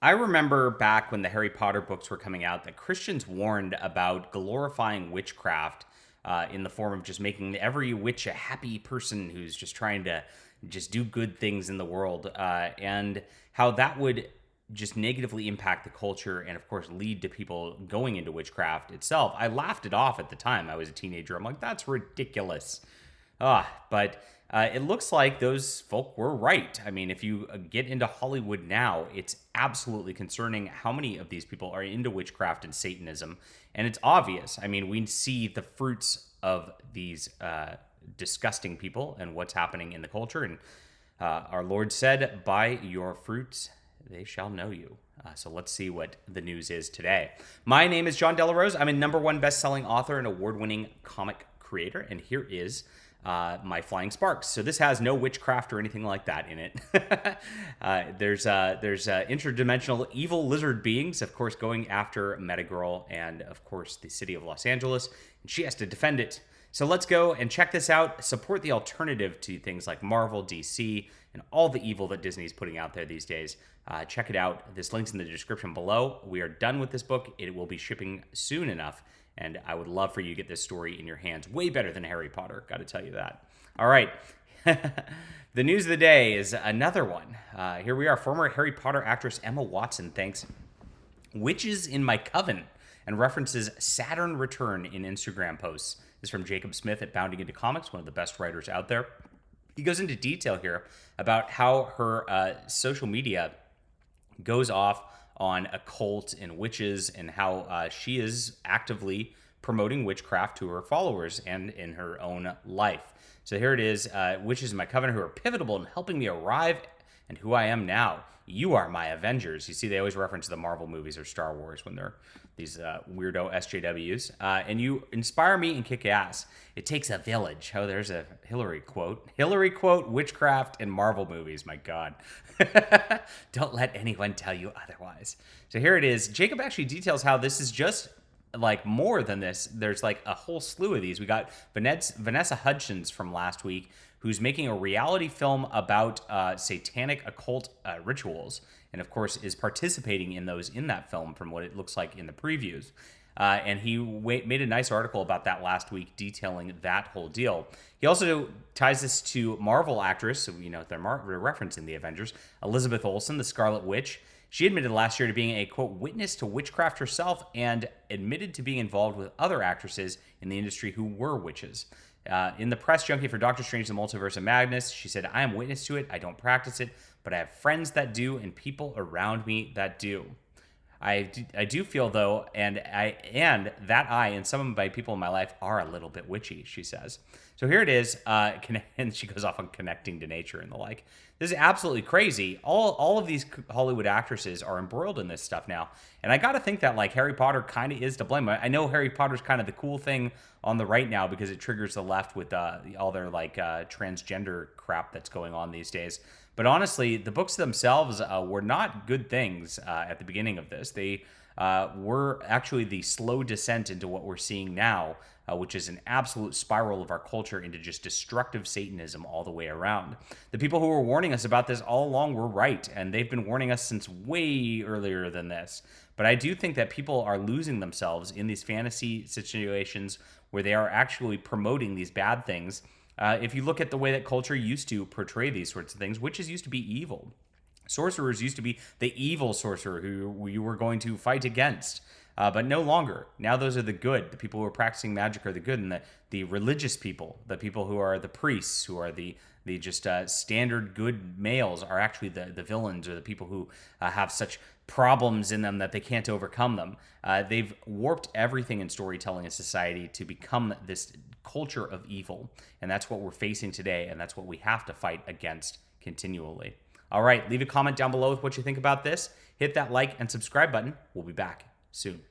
I remember back when the Harry Potter books were coming out that Christians warned about glorifying witchcraft in the form of just making every witch a happy person who's just trying to just do good things in the world, and how that would just negatively impact the culture and, of course, lead to people going into witchcraft itself. I laughed it off at the time. I was a teenager. I'm like, that's ridiculous. But it looks like those folk were right. I mean, if you get into Hollywood now, it's absolutely concerning how many of these people are into witchcraft and Satanism. And it's obvious. I mean, we see the fruits of these disgusting people and what's happening in the culture. And our Lord said, by your fruits they shall know you. So let's see what the news is today. My name is John Delarose. I'm a number 1 best-selling author and award-winning comic creator. And here is my Flying Sparks. So this has no witchcraft or anything like that in it. There's interdimensional evil lizard beings, of course, going after Metagirl and, of course, the city of Los Angeles. And she has to defend it. So let's go and check this out. Support the alternative to things like Marvel, DC, and all the evil that Disney's putting out there these days. Check it out. This link's in the description below. We are done with this book. It will be shipping soon enough. And I would love for you to get this story in your hands. Way better than Harry Potter, got to tell you that. All right. The news of the day is another one. Here we are. Former Harry Potter actress Emma Watson thanks witches in my coven and references Saturn return in Instagram posts. This is from Jacob Smith at Bounding Into Comics, one of the best writers out there. He goes into detail here about how her social media goes off on occult and witches and how she is actively promoting witchcraft to her followers and in her own life. So here it is. Witches in my coven who are pivotal in helping me arrive and who I am now. You are my Avengers. You see, they always reference the Marvel movies or Star Wars when they're these weirdo SJWs. And you inspire me and kick ass. It takes a village. Oh, there's a Hillary quote. Hillary quote, witchcraft and Marvel movies. My God. Don't let anyone tell you otherwise. So here it is. Jacob actually details how this is just like more than this. There's like a whole slew of these. We got Vanessa Hudgens from last week, who's making a reality film about satanic occult rituals, and of course is participating in those in that film from what it looks like in the previews. And he made a nice article about that last week detailing that whole deal. He also ties this to Marvel actress, so you know they're referencing the Avengers, Elizabeth Olsen, the Scarlet Witch. She admitted last year to being a, quote, witness to witchcraft herself and admitted to being involved with other actresses in the industry who were witches. In the press junkie for Doctor Strange, The Multiverse of Madness, she said, I am witness to it. I don't practice it, but I have friends that do and people around me that do. I do feel, though, and that I and some of my people in my life are a little bit witchy, she says. So here it is, and she goes off on connecting to nature and the like. This is absolutely crazy. All of these Hollywood actresses are embroiled in this stuff now, and I got to think that like Harry Potter kind of is to blame. I know Harry Potter's kind of the cool thing on the right now because it triggers the left with all their like transgender crap that's going on these days. But honestly, the books themselves were not good things at the beginning of this. They were actually the slow descent into what we're seeing now, which is an absolute spiral of our culture into just destructive Satanism all the way around. The people who were warning us about this all along were right, and they've been warning us since way earlier than this. But I do think that people are losing themselves in these fantasy situations where they are actually promoting these bad things. If you look at the way that culture used to portray these sorts of things, witches used to be evil. Sorcerers used to be the evil sorcerer who you were going to fight against. But no longer. Now those are the good. The people who are practicing magic are the good, and the religious people, the people who are the priests, who are the just standard good males, are actually the villains or the people who have such problems in them that they can't overcome them. They've warped everything in storytelling in society to become this culture of evil, and that's what we're facing today, and that's what we have to fight against continually. All right, leave a comment down below with what you think about this. Hit that like and subscribe button. We'll be back soon.